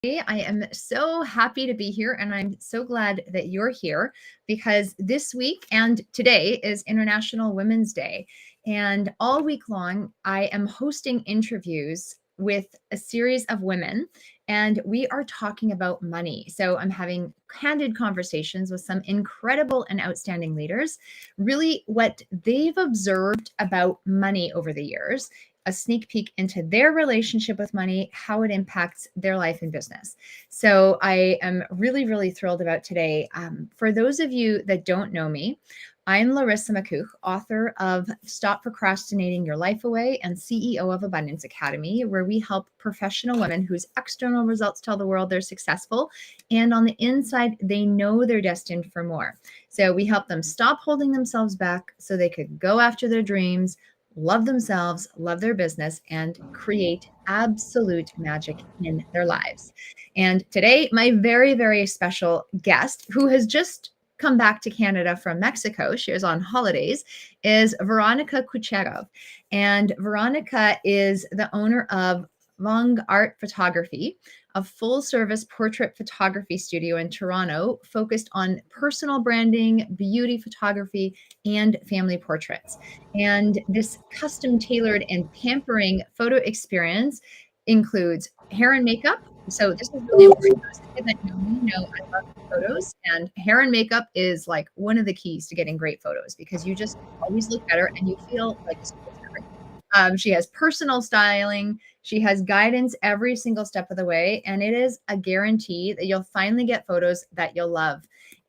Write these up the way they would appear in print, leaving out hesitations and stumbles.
I am so happy to be here, and I'm so glad that you're here because this week and today is International Women's Day. And all week long, I am hosting interviews with a series of women, and we are talking about money. So I'm having candid conversations with some incredible and outstanding leaders, really what they've observed about money over the years, a sneak peek into their relationship with money, how it impacts their life and business. So I am really, really thrilled about today. For those of you that don't know me, I'm Larissa McCouch, author of Stop Procrastinating Your Life Away and CEO of Abundance Academy, where we help professional women whose external results tell the world they're successful. And on the inside, they know they're destined for more. So we help them stop holding themselves back so they could go after their dreams, love themselves, love their business, and create absolute magic in their lives. And today, my very, very special guest, who has just come back to Canada from Mexico, she was on holidays, is Veronica Kucherov. And Veronica is the owner of Vongue Art Photography, a full-service portrait photography studio in Toronto focused on personal branding, beauty photography, and family portraits. And this custom-tailored and pampering photo experience includes hair and makeup. So this is really important. Those of you that know me know I love photos, and hair and makeup is like one of the keys to getting great photos because you just always look better and you feel like a superstar. She has personal styling. She has guidance every single step of the way, and it is a guarantee that you'll finally get photos that you'll love.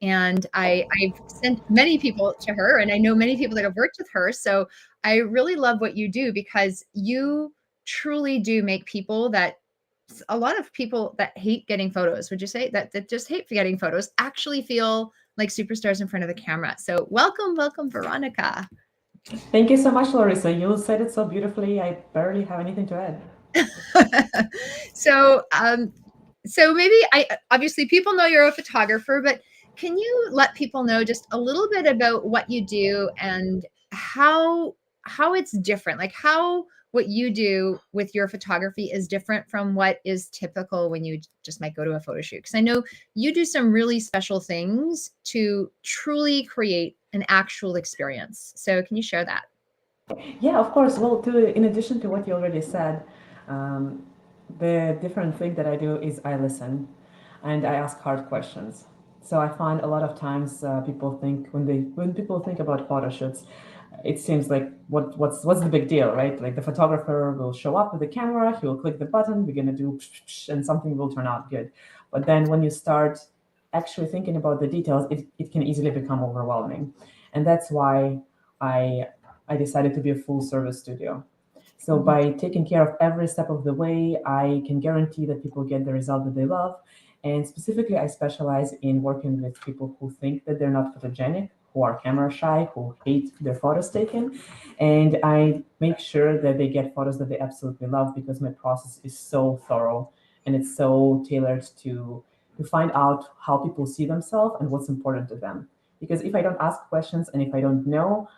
And I've sent many people to her, and I know many people that have worked with her. So I really love what you do because you truly do make people that a lot of people that hate getting photos, would you say that just hate getting photos, actually feel like superstars in front of the camera. So welcome, Veronica. Thank you so much, Larissa. You said it so beautifully. I barely have anything to add. so, so maybe obviously people know you're a photographer, but can you let people know just a little bit about what you do and how it's different, like how what you do with your photography is different from what is typical when you just might go to a photo shoot? Because I know you do some really special things to truly create an actual experience. So can you share that? Yeah, of course. Well, in addition to what you already said, um, the different thing that I do is I listen and I ask hard questions. So I find a lot of times people think when people think about photo shoots, it seems like what's the big deal, right? Like the photographer will show up with the camera, he will click the button, we're gonna do and something will turn out good. But then when you start actually thinking about the details, it can easily become overwhelming. And that's why I I decided to be a full service studio. So by taking care of every step of the way, I can guarantee that people get the result that they love. And specifically, I specialize in working with people who think that they're not photogenic, who are camera shy, who hate their photos taken. And I make sure that they get photos that they absolutely love because my process is so thorough and it's so tailored to find out how people see themselves and what's important to them. Because if I don't ask questions and if I don't know,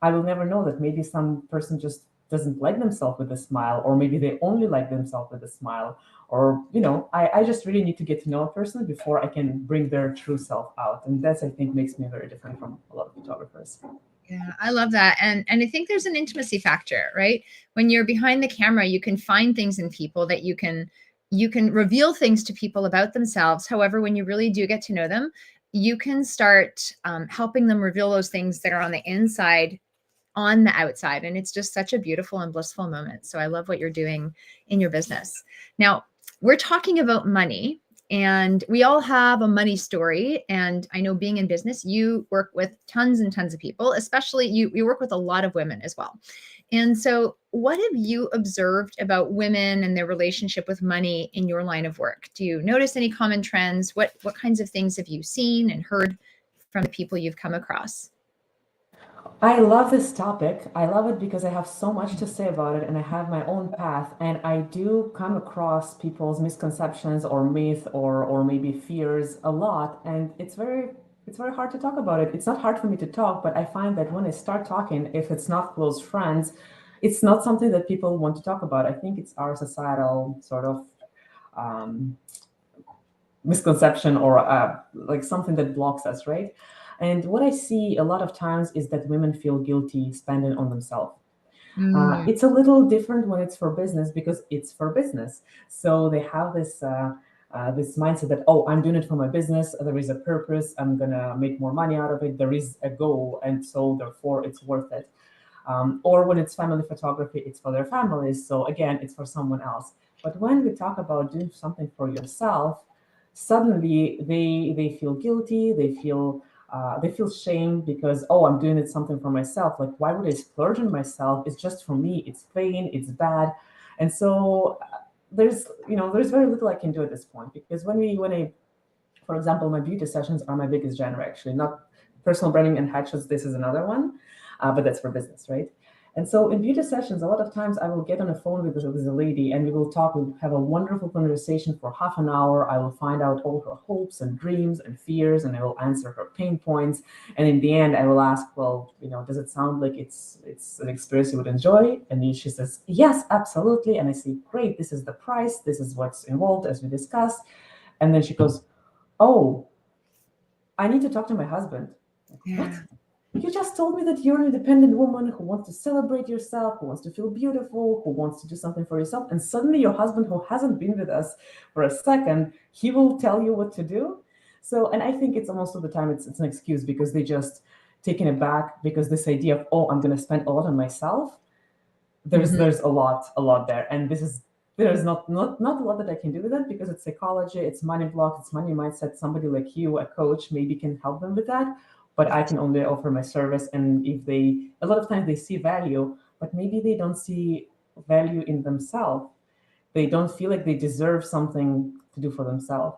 I will never know that maybe some person just doesn't like themselves with a smile, or maybe they only like themselves with a smile. Or, I just really need to get to know a person before I can bring their true self out. And that's, I think, makes me very different from a lot of photographers. Yeah, I love that. And I think there's an intimacy factor, right? When you're behind the camera, you can find things in people that you can reveal things to people about themselves. However, when you really do get to know them, you can start helping them reveal those things that are on the inside on the outside. And it's just such a beautiful and blissful moment. So I love what you're doing in your business. Now, we're talking about money, and we all have a money story. And I know being in business, you work with tons and tons of people, especially you work with a lot of women as well. And so what have you observed about women and their relationship with money in your line of work? Do you notice any common trends? What kinds of things have you seen and heard from the people you've come across? I love this topic. I love it because I have so much to say about it and I have my own path. And I do come across people's misconceptions or myth or maybe fears a lot. And it's very hard to talk about it. It's not hard for me to talk, but I find that when I start talking, if it's not close friends, it's not something that people want to talk about. I think it's our societal sort of um, misconception or like something that blocks us, right? And what I see a lot of times is that women feel guilty spending on themselves. Mm, It's a little different when it's for business because it's for business. So they have this mindset that, oh, I'm doing it for my business. There is a purpose. I'm gonna make more money out of it. There is a goal, and so therefore it's worth it. Or when it's family photography, it's for their families. So again, it's for someone else. But when we talk about doing something for yourself, suddenly they feel guilty. They feel shame because, oh, I'm doing it something for myself. Like, why would I splurge on myself? It's just for me. It's plain. It's bad. And so there's very little I can do at this point because when I for example, my beauty sessions are my biggest genre, actually. Not personal branding and headshots, this is another one, but that's for business, right? And so in beauty sessions, a lot of times I will get on the phone with a lady and we will talk, we'll have a wonderful conversation for half an hour. I will find out all her hopes and dreams and fears, and I will answer her pain points. And in the end, I will ask, well, does it sound like it's an experience you would enjoy? And she says, yes, absolutely. And I say, great, this is the price, this is what's involved as we discussed. And then she goes, oh, I need to talk to my husband. Like, yeah. what? You just told me that you're an independent woman who wants to celebrate yourself, who wants to feel beautiful, who wants to do something for yourself. And suddenly your husband, who hasn't been with us for a second, he will tell you what to do. So, and I think it's most of the time it's an excuse because they just taken aback because this idea of, oh, I'm going to spend a lot on myself, there's Mhm. there's a lot there, and there's not a lot that I can do with it because it's psychology, it's money block, it's money mindset. Somebody like you, a coach, maybe can help them with that, but I Yes. can only offer my service. And if they a lot of times they see value, but maybe they don't see value in themselves. They don't feel like they deserve something to do for themselves.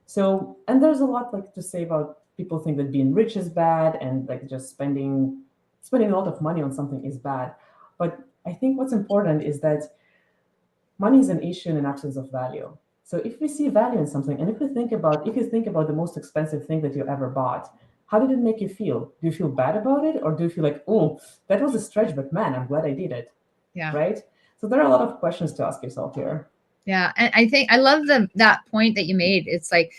So, and there's a lot like to say about people think that being rich is bad and like just spending a lot of money on something is bad. But I think what's important is that money is an issue in an absence of value. So if we see value in something, and if you think about the most expensive thing that you ever bought, how did it make you feel? Do you feel bad about it, or do you feel like, oh, that was a stretch, but man, I'm glad I did it, Yeah. right? So there are a lot of questions to ask yourself here. Yeah, and I think I love that point that you made. It's like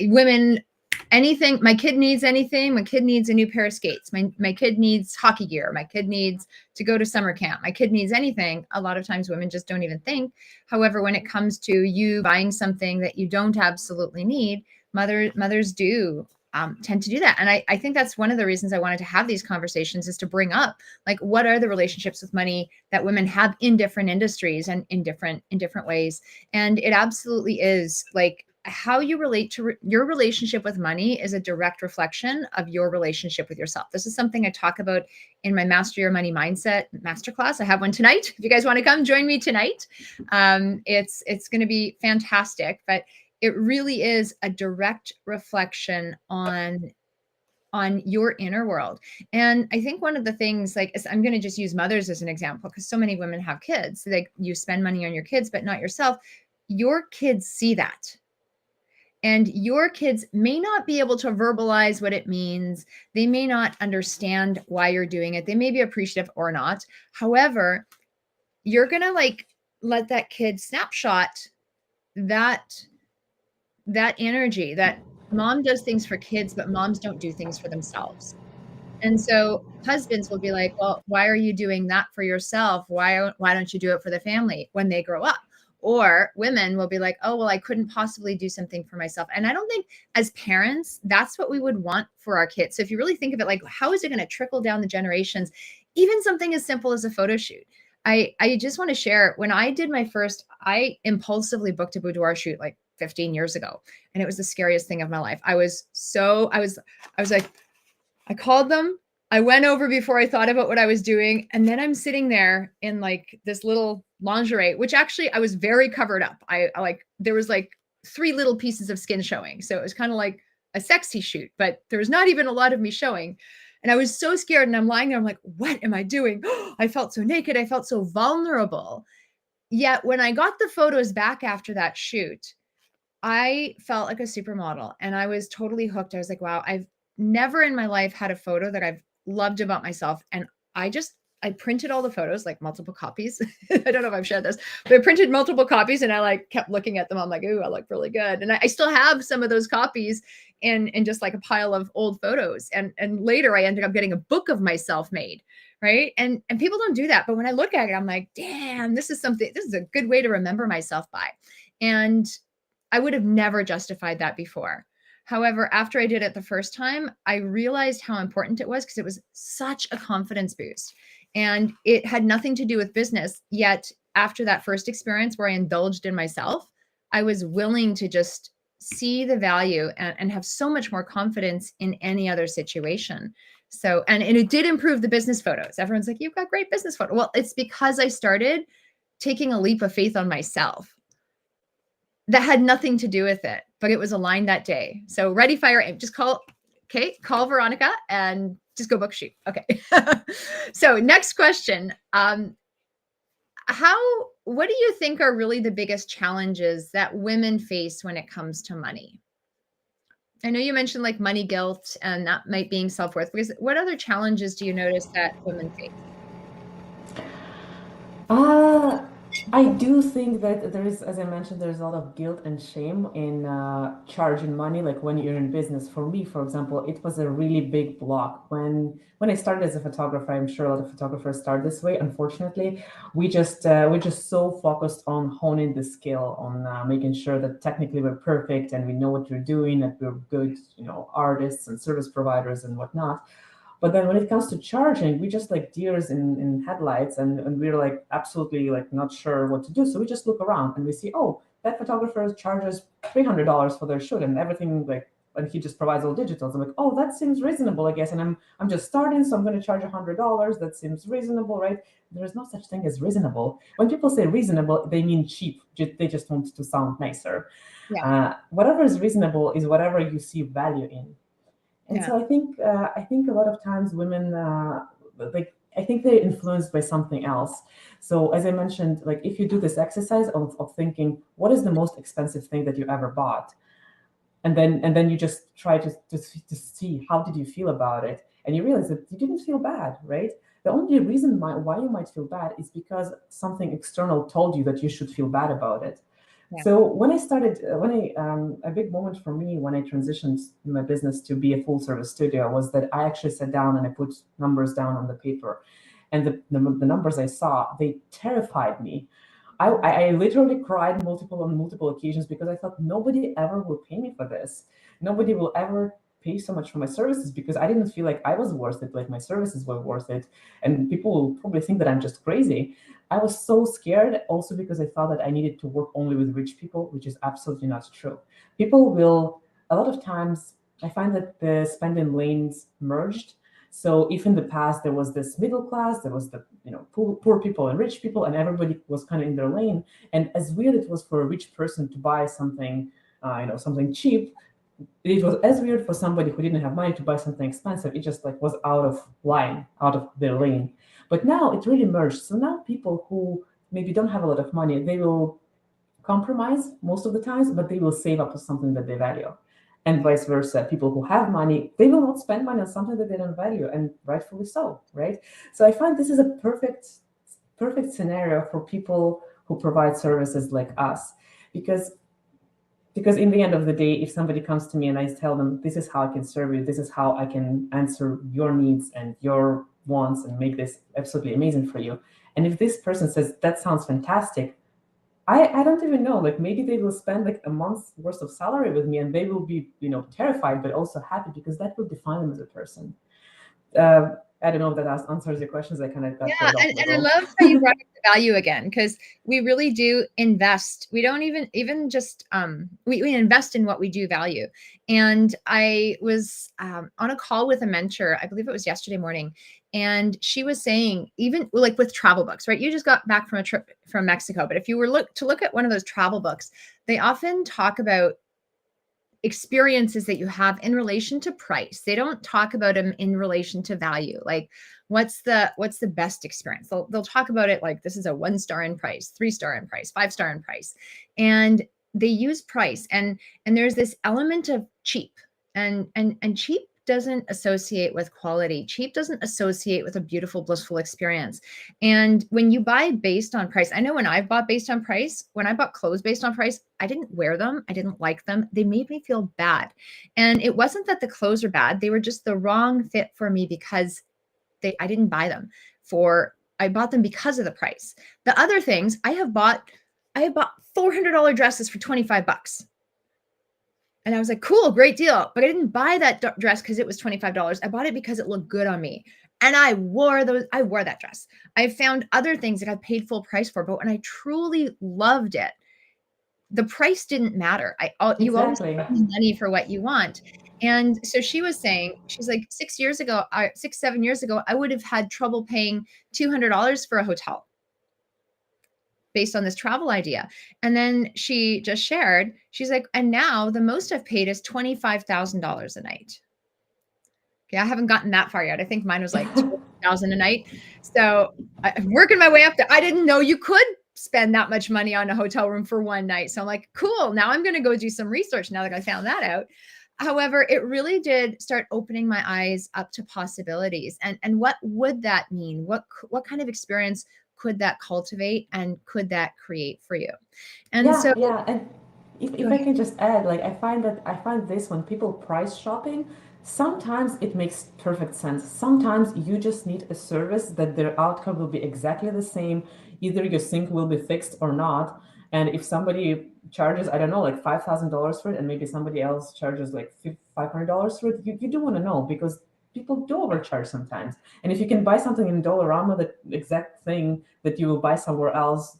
women, anything. My kid needs anything. My kid needs a new pair of skates. My kid needs hockey gear. My kid needs to go to summer camp. My kid needs anything. A lot of times, women just don't even think. However, when it comes to you buying something that you don't absolutely need, mothers do tend to do that. And I think that's one of the reasons I wanted to have these conversations is to bring up like what are the relationships with money that women have in different industries and in different ways. And it absolutely is like how you relate to your relationship with money is a direct reflection of your relationship with yourself. This is something I talk about in my Master Your Money Mindset masterclass. I have one tonight. If you guys want to come join me tonight, it's going to be fantastic. But it really is a direct reflection on your inner world. And I think one of the things, like, I'm going to just use mothers as an example because so many women have kids. Like, you spend money on your kids, but not yourself. Your kids see that. And your kids may not be able to verbalize what it means. They may not understand why you're doing it. They may be appreciative or not. However, you're going to like let that kid snapshot that that energy that mom does things for kids, but moms don't do things for themselves. And so husbands will be like, "Well, why are you doing that for yourself? Why don't you do it for the family when they grow up?" Or women will be like, "Oh, well, I couldn't possibly do something for myself." And I don't think as parents, that's what we would want for our kids. So if you really think of it like how is it going to trickle down the generations? Even something as simple as a photo shoot. I just want to share when I did my first, I impulsively booked a boudoir shoot like 15 years ago. And it was the scariest thing of my life. I was like, I called them. I went over before I thought about what I was doing. And then I'm sitting there in like this little lingerie, which actually I was very covered up. I like, there was like 3 little pieces of skin showing. So it was kind of like a sexy shoot, but there was not even a lot of me showing. And I was so scared. And I'm lying there. I'm like, what am I doing? I felt so naked. I felt so vulnerable. Yet when I got the photos back after that shoot, I felt like a supermodel and I was totally hooked. I was like, wow, I've never in my life had a photo that I've loved about myself. And I just I printed all the photos, like multiple copies. I don't know if I've shared this, but I printed multiple copies and I like kept looking at them. I'm like, ooh, I look really good. And I still have some of those copies in just like a pile of old photos. And later I ended up getting a book of myself made. Right. And people don't do that. But when I look at it, I'm like, damn, this is a good way to remember myself by. And I would have never justified that before. However, after I did it the first time, I realized how important it was because it was such a confidence boost. And it had nothing to do with business. Yet, after that first experience where I indulged in myself, I was willing to just see the value and have so much more confidence in any other situation. So, and it did improve the business photos. Everyone's like, you've got great business photos. Well, it's because I started taking a leap of faith on myself that had nothing to do with it, but it was aligned that day. So ready, fire, aim. Just call Veronica and just go book shoot. Okay. So next question. What do you think are really the biggest challenges that women face when it comes to money? I know you mentioned like money guilt and that might being self-worth, because what other challenges do you notice that women face? Uh, I do think that there is, as I mentioned, there's a lot of guilt and shame in charging money. Like when you're in business, for me, for example, it was a really big block when I started as a photographer. I'm sure a lot of photographers start this way. Unfortunately, we're just so focused on honing the skill, on making sure that technically we're perfect and we know what we're doing, that we're good, artists and service providers and whatnot. But then when it comes to charging, we just like deers in headlights, and we're like absolutely like not sure what to do. So we just look around and we see, oh, that photographer charges $300 for their shoot and everything, like, and he just provides all digitals. I'm like, oh, that seems reasonable, I guess. And I'm just starting, so I'm going to charge $100. That seems reasonable, right? There is no such thing as reasonable. When people say reasonable, they mean cheap. They just want to sound nicer. Yeah. Whatever is reasonable is whatever you see value in. And Yeah. so I think a lot of times women like I think they're influenced by something else. So as I mentioned, like if you do this exercise of thinking what is the most expensive thing that you ever bought, and then you just try to see how did you feel about it, and you realize that you didn't feel bad, right? The only reason why you might feel bad is because something external told you that you should feel bad about it. Yeah. So when I started, when I a big moment for me when I transitioned my business to be a full service studio was that I actually sat down and I put numbers down on the paper, and the numbers I saw, they terrified me. I literally cried on multiple occasions because I thought nobody ever will pay me for this. Nobody will ever pay so much for my services because I didn't feel like I was worth it, like my services were worth it. And people will probably think that I'm just crazy. I was so scared also because I thought that I needed to work only with rich people, which is absolutely not true. People will, a lot of times, I find that the spending lanes merged. So if in the past there was this middle class, there was the poor people and rich people, and everybody was kind of in their lane. And as weird it was for a rich person to buy something, something cheap, it was as weird for somebody who didn't have money to buy something expensive. It just like was out of line, out of their lane. But now it really merged. So now people who maybe don't have a lot of money, they will compromise most of the times, but they will save up for something that they value. And vice versa. People who have money, they will not spend money on something that they don't value, and rightfully so, right? So I find this is a perfect scenario for people who provide services like us, because in the end of the day, if somebody comes to me and I tell them this is how I can serve you, this is how I can answer your needs and your wants and make this absolutely amazing for you, and if this person says that sounds fantastic, I don't even know, like maybe they will spend like a month's worth of salary with me and they will be terrified but also happy because that will define them as a person. I don't know if that answers your questions. I kind of got Yeah, carried off a and I little. love how you brought up the value again, because we really do invest. We don't even just we invest in what we do value. And I was on a call with a mentor, I believe it was yesterday morning, and she was saying, even like with travel books, right? You just got back from a trip from Mexico, but if you were to look at one of those travel books, they often talk about experiences that you have in relation to price. They don't talk about them in relation to value. Like what's the best experience? They'll talk about it like this is a 1-star in price, 3-star in price, 5-star in price. And they use price, and there's this element of cheap, and cheap doesn't associate with quality. Cheap doesn't associate with a beautiful, blissful experience. And when you buy based on price, I know when I've bought based on price, when I bought clothes based on price, I didn't wear them. I didn't like them. They made me feel bad. And it wasn't that the clothes are bad. They were just the wrong fit for me because I didn't buy them I bought them because of the price. The other things I have bought $400 dresses for 25 bucks. And I was like, cool, great deal. But I didn't buy that dress because it was $25. I bought it because it looked good on me. And I wore that dress. I found other things that I paid full price for, but when I truly loved it, the price didn't matter. You always Exactly. pay money for what you want. And so she was saying, she's like, 7 years ago, I would have had trouble paying $200 for a hotel based on this travel idea. And then she just shared, she's like, and now the most I've paid is $25,000 a night. Okay, I haven't gotten that far yet. I think mine was like 2,000 a night. So I'm working my way up to, I didn't know you could spend that much money on a hotel room for one night. So I'm like, cool. Now I'm going to go do some research now that I found that out. However, it really did start opening my eyes up to possibilities. And what would that mean? What kind of experience could that cultivate and could that create for you? And Yeah, so yeah. And if I can just add, like I find this when people price shopping, sometimes it makes perfect sense. Sometimes you just need a service that their outcome will be exactly the same. Either your sink will be fixed or not. And if somebody charges, I don't know, like $5,000 for it, and maybe somebody else charges like $500 for it, you do want to know because people do overcharge sometimes. And if you can buy something in Dollarama, the exact thing that you will buy somewhere else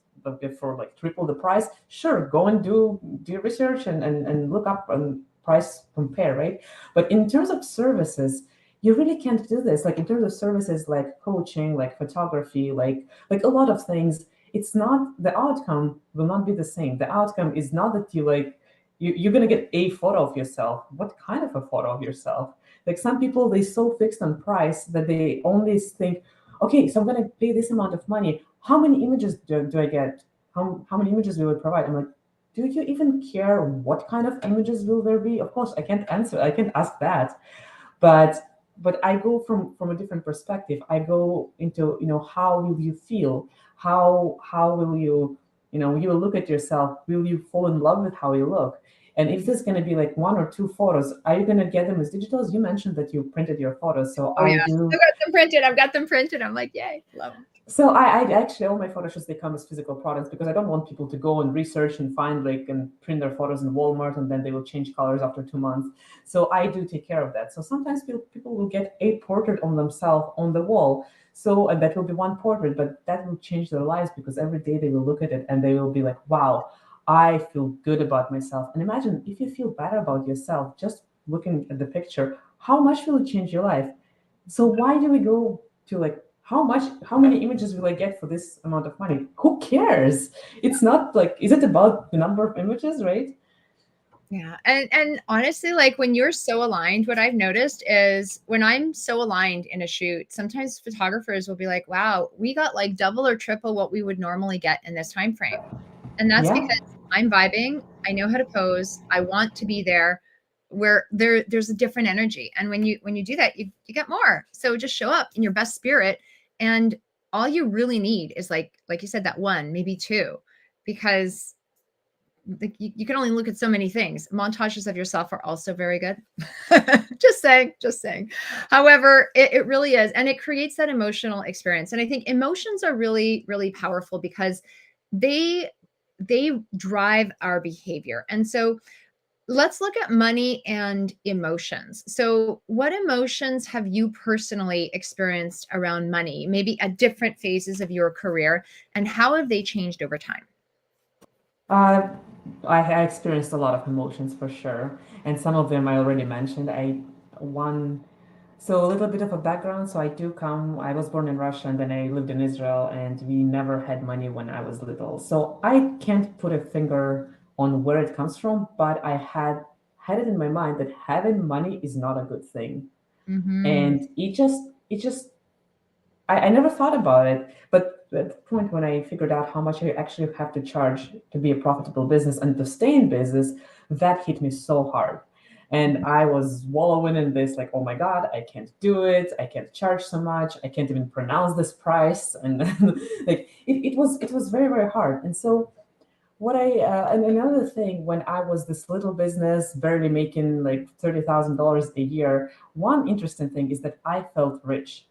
for like triple the price, sure, go and do your research and look up and price compare, right? But in terms of services, you really can't do this. Like in terms of services like coaching, like photography, like a lot of things, it's not, the outcome will not be the same. The outcome is not that you're gonna get a photo of yourself. What kind of a photo of yourself? Like some people, they so fixed on price that they only think, okay, so I'm gonna pay this amount of money. How many images do I get? How many images will it provide? I'm like, do you even care what kind of images will there be? Of course, I can't ask that. But I go from a different perspective. I go into, how will you feel? How will you, you will look at yourself. Will you fall in love with how you look? And if this is going to be like one or two photos, are you going to get them as digitals? You mentioned that you printed your photos, so oh I yeah, do. I've got them printed. I'm like, yay, love them. So I actually, all my photo shoots, they come as physical products because I don't want people to go and research and find and print their photos in Walmart and then they will change colors after 2 months. So I do take care of that. So sometimes people will get a portrait on themselves on the wall. So, and that will be one portrait, but that will change their lives because every day they will look at it and they will be like, wow, I feel good about myself. And imagine if you feel better about yourself, just looking at the picture, how much will it change your life? So why do we go to like, how many images will I get for this amount of money? Who cares? It's not like, is it about the number of images, right? Yeah. And honestly, like when you're so aligned, what I've noticed is when I'm so aligned in a shoot, sometimes photographers will be like, wow, we got like double or triple what we would normally get in this time frame. And that's Yeah. because I'm vibing, I know how to pose, I want to be there where there's a different energy. And when you do that, you get more. So just show up in your best spirit. And all you really need is like you said, that one, maybe two, because like you can only look at so many things. Montages of yourself are also very good. Just saying. However, it really is. And it creates that emotional experience. And I think emotions are really, really powerful because they drive our behavior. And so let's look at money and emotions. So what emotions have you personally experienced around money, maybe at different phases of your career, and how have they changed over time? Uh, I experienced a lot of emotions for sure, and some of them I already mentioned. One, so a little bit of a background. So I was born in Russia and then I lived in Israel, and we never had money when I was little. So I can't put a finger on where it comes from, but I had it in my mind that having money is not a good thing, Mm-hmm. and it just I never thought about it, but at the point when I figured out how much I actually have to charge to be a profitable business and to stay in business, that hit me so hard. And I was wallowing in this, like, oh my God, I can't do it. I can't charge so much. I can't even pronounce this price. And like it was very, very hard. And so and another thing, when I was this little business, barely making like $30,000 a year, one interesting thing is that I felt rich.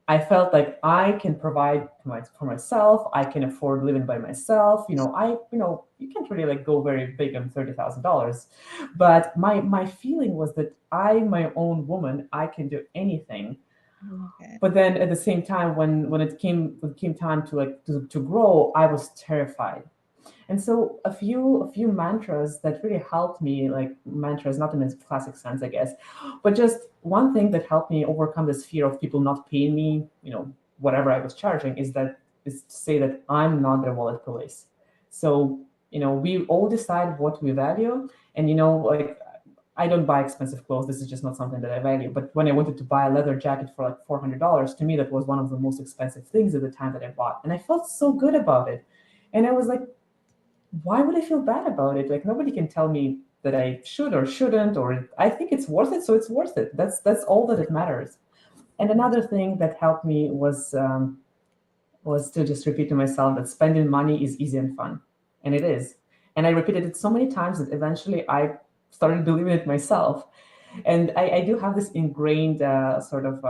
I felt like I can provide for myself. I can afford living by myself. You can't really like go very big on $30,000, but my feeling was that my own woman, I can do anything. I love it. But then at the same time, when it came time to to grow, I was terrified. And so a few mantras that really helped me, like mantras, not in a classic sense, I guess, but just one thing that helped me overcome this fear of people not paying me, whatever I was charging, is to say that I'm not their wallet police. So, we all decide what we value. And like, I don't buy expensive clothes. This is just not something that I value. But when I wanted to buy a leather jacket for like $400, to me that was one of the most expensive things at the time that I bought. And I felt so good about it. And I was like, why would I feel bad about it? Like, nobody can tell me that I should or shouldn't, or I think it's worth it, so it's worth it. That's all that it matters. And another thing that helped me was to just repeat to myself that spending money is easy and fun, and it is. And I repeated it so many times that eventually I started believing it myself. And I do have this ingrained sort of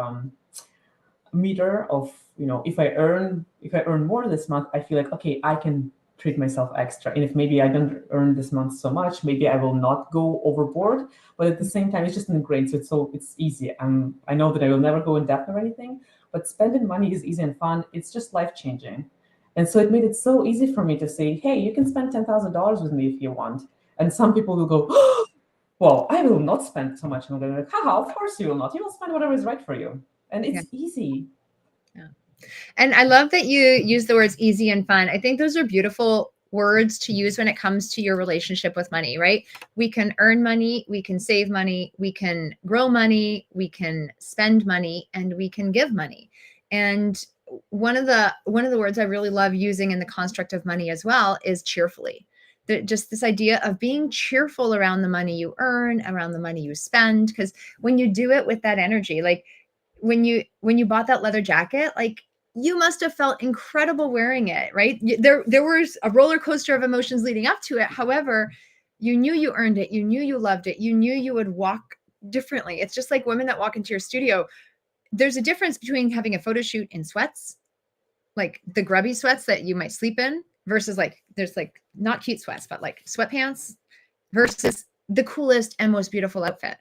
meter of, if I earn more this month, I feel like, okay, I can treat myself extra. And if maybe I don't earn this month so much, maybe I will not go overboard. But at the same time, it's just ingrained, so it's easy. I know that I will never go in debt or anything, but spending money is easy and fun. It's just life changing. And so it made it so easy for me to say, hey, you can spend $10,000 with me if you want. And some people will go, well, I will not spend so much. And I'm going to be like, haha, of course you will not. You will spend whatever is right for you. And Yeah. it's easy. Yeah. And I love that you use the words easy and fun. I think those are beautiful words to use when it comes to your relationship with money, right? We can earn money, we can save money, we can grow money, we can spend money, and we can give money. And one of the words I really love using in the construct of money as well is cheerfully. Just this idea of being cheerful around the money you earn, around the money you spend, because when you do it with that energy, like when you bought that leather jacket, like you must have felt incredible wearing it, right? There was a roller coaster of emotions leading up to it. However, you knew you earned it. You knew you loved it. You knew you would walk differently. It's just like women that walk into your studio. There's a difference between having a photo shoot in sweats, like the grubby sweats that you might sleep in, versus like there's like not cute sweats, but like sweatpants, versus the coolest and most beautiful outfit.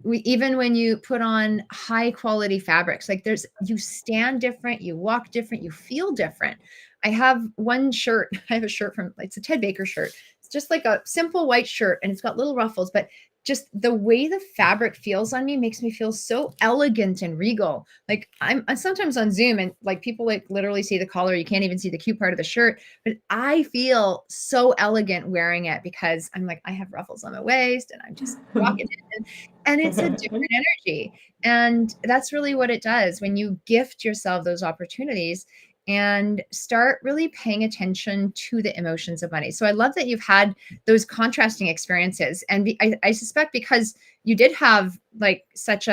Even when you put on high quality fabrics, like you stand different, you walk different, you feel different. I have one shirt. I have a shirt it's a Ted Baker shirt. It's just like a simple white shirt and it's got little ruffles, but just the way the fabric feels on me makes me feel so elegant and regal. Like I'm sometimes on Zoom and like people like literally see the collar. You can't even see the cute part of the shirt, but I feel so elegant wearing it because I'm like, I have ruffles on my waist and I'm just walking in. And it's a different energy. And that's really what it does when you gift yourself those opportunities and start really paying attention to the emotions of money. So I love that you've had those contrasting experiences. And I suspect because you did have like such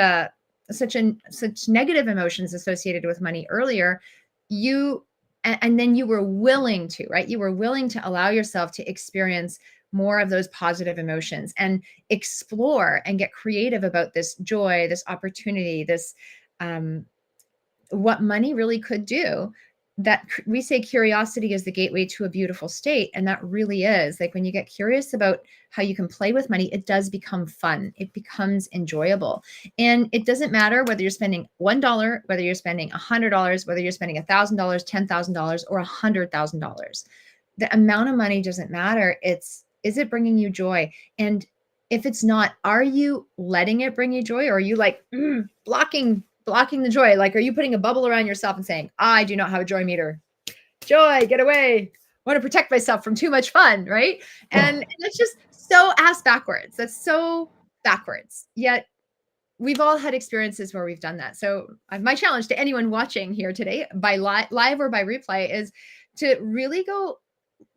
negative emotions associated with money earlier, and then you were willing to, right? You were willing to allow yourself to experience more of those positive emotions and explore and get creative about this joy, this opportunity, this what money really could do. That we say curiosity is the gateway to a beautiful state, and that really is. Like when you get curious about how you can play with money, it does become fun. It becomes enjoyable. And it doesn't matter whether you're spending $1, whether you're spending $100, whether you're spending $1,000, $10,000, or $100,000. The amount of money doesn't matter. Is it bringing you joy? And if it's not, are you letting it bring you joy, or are you like blocking the joy? Like, are you putting a bubble around yourself and saying, I do not have a joy meter. Joy, get away. I want to protect myself from too much fun, right? And that's just so ass backwards. That's so backwards. Yet we've all had experiences where we've done that. So my challenge to anyone watching here today, by live or by replay, is to really go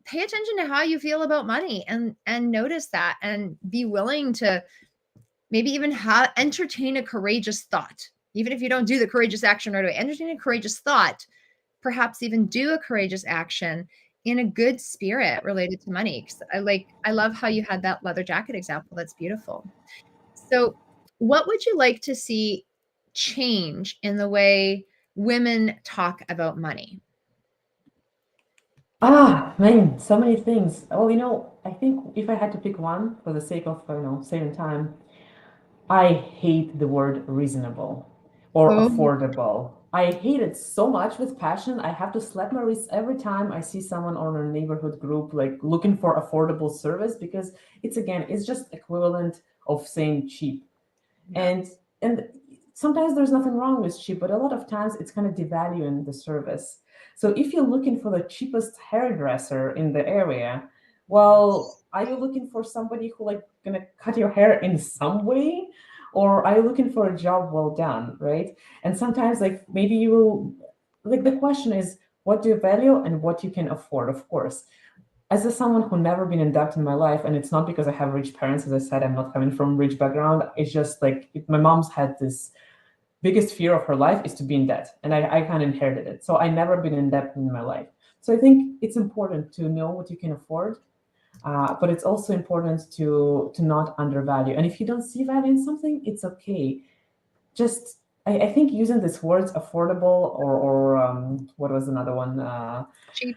pay attention to how you feel about money and notice that and be willing to maybe even entertain a courageous thought. Even if you don't do the courageous action right away, entertain a courageous thought, perhaps even do a courageous action in a good spirit related to money. 'Cause I love how you had that leather jacket example. That's beautiful. So, what would you like to see change in the way women talk about money? Ah, man, so many things. Well, I think if I had to pick one for the sake of, saving time, I hate the word reasonable or Oh, affordable. I hate it so much with passion. I have to slap my wrist every time I see someone on a neighborhood group like looking for affordable service because it's just equivalent of saying cheap. yeah. And sometimes there's nothing wrong with cheap, but a lot of times it's kind of devaluing the service. So if you're looking for the cheapest hairdresser in the area, well, are you looking for somebody who like gonna cut your hair in some way, or are you looking for a job well done, right? And sometimes like maybe you will like the question is what do you value and what you can afford, of course. As a someone who never been in debt in my life, and it's not because I have rich parents, as I said, I'm not coming from rich background. It's just like my mom's had this biggest fear of her life is to be in debt, and I kind of inherited it. So I never been in debt in my life. So I think it's important to know what you can afford, but it's also important to not undervalue. And if you don't see value in something, it's okay. Just I think using these words affordable or what was another one? Cheap,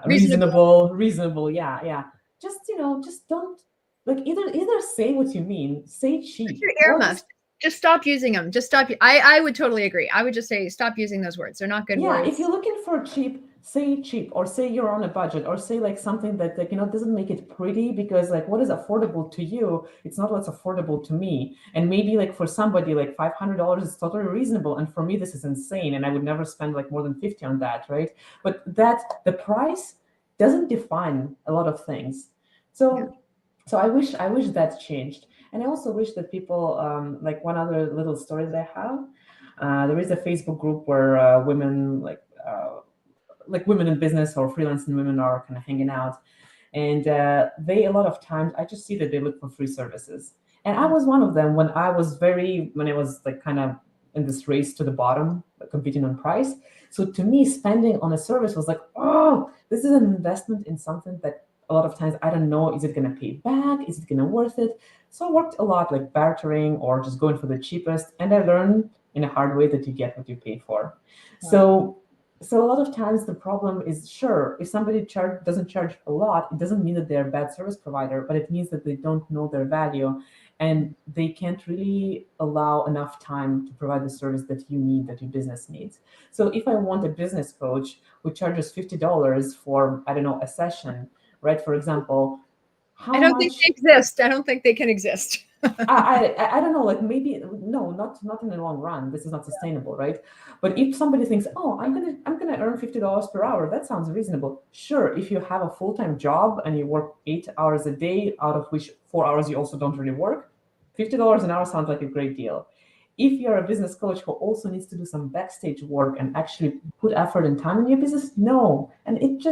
reasonable. Reasonable, yeah, yeah. Just just don't like either say what you mean, say Put cheap, your or earmuffs. just Just stop using them. Just stop. I would totally agree. I would just say stop using those words. They're not good yeah. If words. you're looking for cheap, say cheap, or say you're on a budget, or say like something that like doesn't make it pretty because like what is affordable to you, it's not what's affordable to me. And maybe like for somebody like $500 is totally reasonable, and for me this is insane, and I would never spend like more than 50 on that, right? But that the price doesn't define a lot of things. Yeah. So I wish that changed, and I also wish that people like one other little story that I have. There is a Facebook group where women like women in business or freelancing women are kind of hanging out, and they a lot of times I just see that they look for free services, and I was one of them when I was like kind of in this race to the bottom, like, competing on price. So to me, spending on a service was like, oh, this is an investment in something that a lot of times I don't know, is it going to pay back, is it going to worth it? So I worked a lot like bartering or just going for the cheapest, and I learned in a hard way that you get what you pay for. Wow. So a lot of times the problem is, sure, if somebody doesn't charge a lot, it doesn't mean that they're a bad service provider, but it means that they don't know their value and they can't really allow enough time to provide the service that you need, that your business needs. So if I want a business coach who charges $50 for, I don't know, a session, right? For example, I how don't think they much exist. I don't think they can exist. I don't know, like maybe no, not in the long run. This is not sustainable, right? But if somebody thinks, oh, I'm gonna earn $50 per hour, that sounds reasonable. Sure, if you have a full-time job and you work 8 hours a day, out of which 4 hours you also don't really work, $50 an hour sounds like a great deal. If you're a business coach who also needs to do some backstage work and actually put effort and time in your business, no. And it's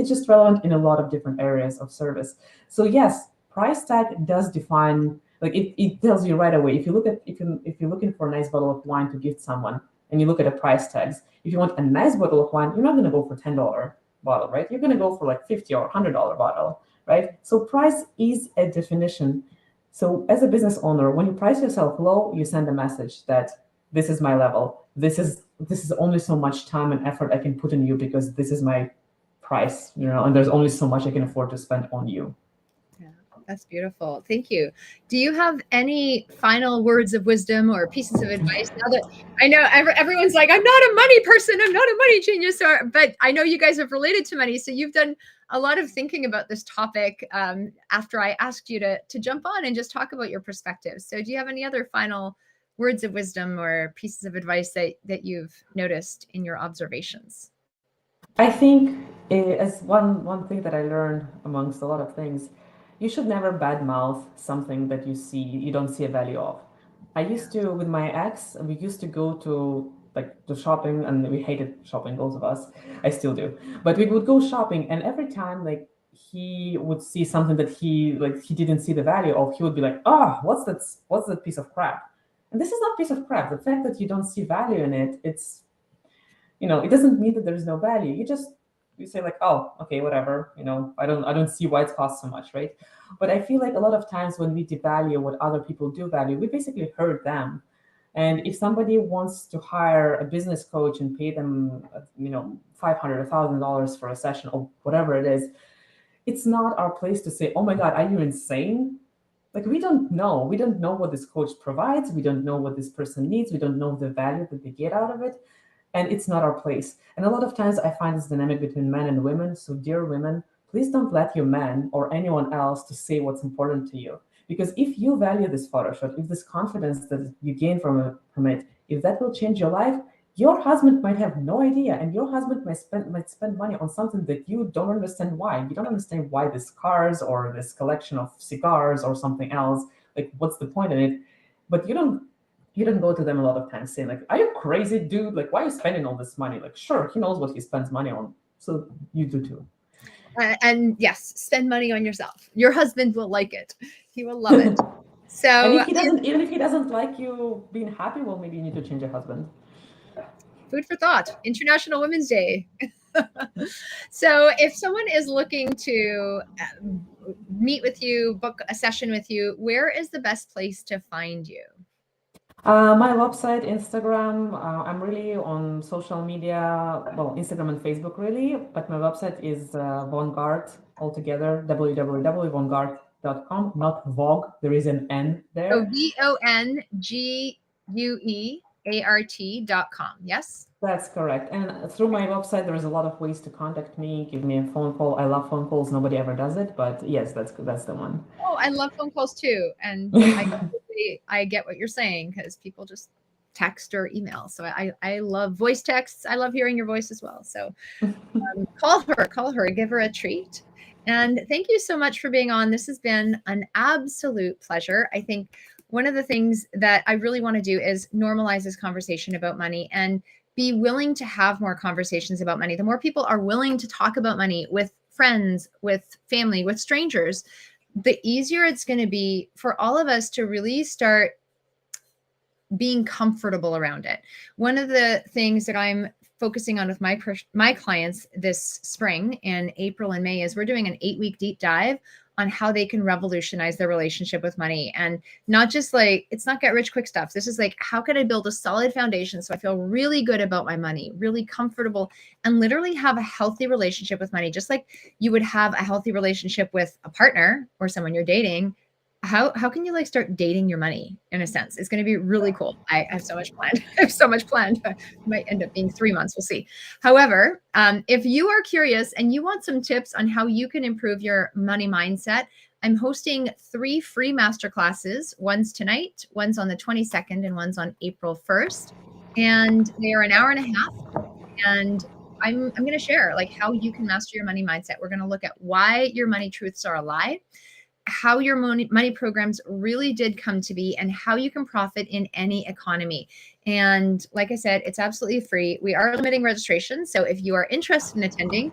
just relevant in a lot of different areas of service. So yes, price tag does define, like it tells you right away. If you look at if you're looking for a nice bottle of wine to gift someone and you look at the price tags, if you want a nice bottle of wine, you're not going to go for $10 bottle, right? You're going to go for like 50 or $100 bottle, right? So price is a definition. So as a business owner, when you price yourself low, you send a message that this is my level, this is only so much time and effort I can put in you because this is my price, and there's only so much I can afford to spend on you. Yeah, that's beautiful. Thank you. Do you have any final words of wisdom or pieces of advice? Now that I know everyone's like, I'm not a money person, I'm not a money genius, but I know you guys have related to money, so you've done a lot of thinking about this topic after I asked you to jump on and just talk about your perspective. So, do you have any other final words of wisdom or pieces of advice that you've noticed in your observations? I think as one thing that I learned amongst a lot of things, you should never badmouth something that you don't see a value of. I used to with my ex, we used to go to like to shopping, and we hated shopping, both of us. I still do, but we would go shopping, and every time like he would see something that he didn't see the value of, he would be like, oh, what's that piece of crap? And this is not piece of crap. The fact that you don't see value in it, it doesn't mean that there's no value. You say like, oh, okay, whatever. I don't see why it costs so much, right? But I feel like a lot of times when we devalue what other people do value, we basically hurt them. And if somebody wants to hire a business coach and pay them, $500, $1,000 for a session or whatever it is, it's not our place to say, oh my God, are you insane? Like, we don't know. We don't know what this coach provides. We don't know what this person needs. We don't know the value that they get out of it. And it's not our place. And a lot of times I find this dynamic between men and women. So, dear women, please don't let your man or anyone else to say what's important to you. Because if you value this photo shoot, if this confidence that you gain from it, if that will change your life, your husband might have no idea, and your husband might spend money on something that you don't understand why. You don't understand why this cars or this collection of cigars or something else. Like, what's the point in it? But you don't go to them a lot of times saying like, "Are you crazy, dude? Like, why are you spending all this money?" Like, sure, he knows what he spends money on, so you do too. And yes, spend money on yourself. Your husband will like it. He will love it. So, And even if he doesn't like you being happy, well, maybe you need to change your husband. food for thought, International Women's Day. So if someone is looking to meet with you, book a session with you, where is the best place to find you? My website, Instagram. I'm really on social media, well, Instagram and Facebook, really. But my website is Vongue Art altogether, www.vongueart.com, not Vogue. There is an N So there. VONGUEART.com. Yes. That's correct. And through my website, there's a lot of ways to contact me. Give me a phone call. I love phone calls. Nobody ever does it, but yes, that's the one. Oh, I love phone calls too, and I get what you're saying because people just text or email. So I love voice texts. I love hearing your voice as well. So call her, give her a treat. And thank you so much for being on. This has been an absolute pleasure. I think one of the things that I really want to do is normalize this conversation about money and be willing to have more conversations about money. The more people are willing to talk about money with friends, with family, with strangers, the easier it's going to be for all of us to really start being comfortable around it. One of the things that I'm focusing on with my clients this spring in April and May is we're doing an 8-week deep dive on how they can revolutionize their relationship with money. And not just like, it's not get rich quick stuff. This is like, how can I build a solid foundation so I feel really good about my money, really comfortable, and literally have a healthy relationship with money, just like you would have a healthy relationship with a partner or someone you're dating. How can you like start dating your money in a sense? It's going to be really cool. I have so much planned. I have so much planned. It might end up being 3 months. We'll see. However, if you are curious and you want some tips on how you can improve your money mindset, I'm hosting 3 free masterclasses. One's tonight, one's on the 22nd, and one's on April 1st. And they are an hour and a half. And I'm going to share like how you can master your money mindset. We're going to look at why your money truths are a lie, how your money programs really did come to be, and how you can profit in any economy. And like I said, it's absolutely free. We are limiting registration. So if you are interested in attending,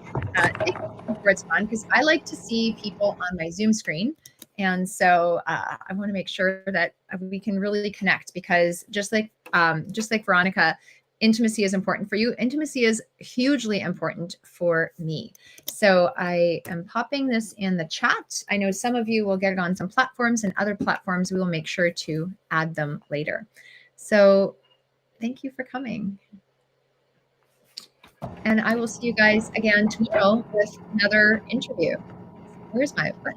take where it's fun, because I like to see people on my Zoom screen. And so I want to make sure that we can really connect, because just like Veronica, intimacy is important for you. Intimacy is hugely important for me. So I am popping this in the chat. I know some of you will get it on some platforms, and other platforms we will make sure to add them later. So thank you for coming. And I will see you guys again tomorrow with another interview. Where's my button?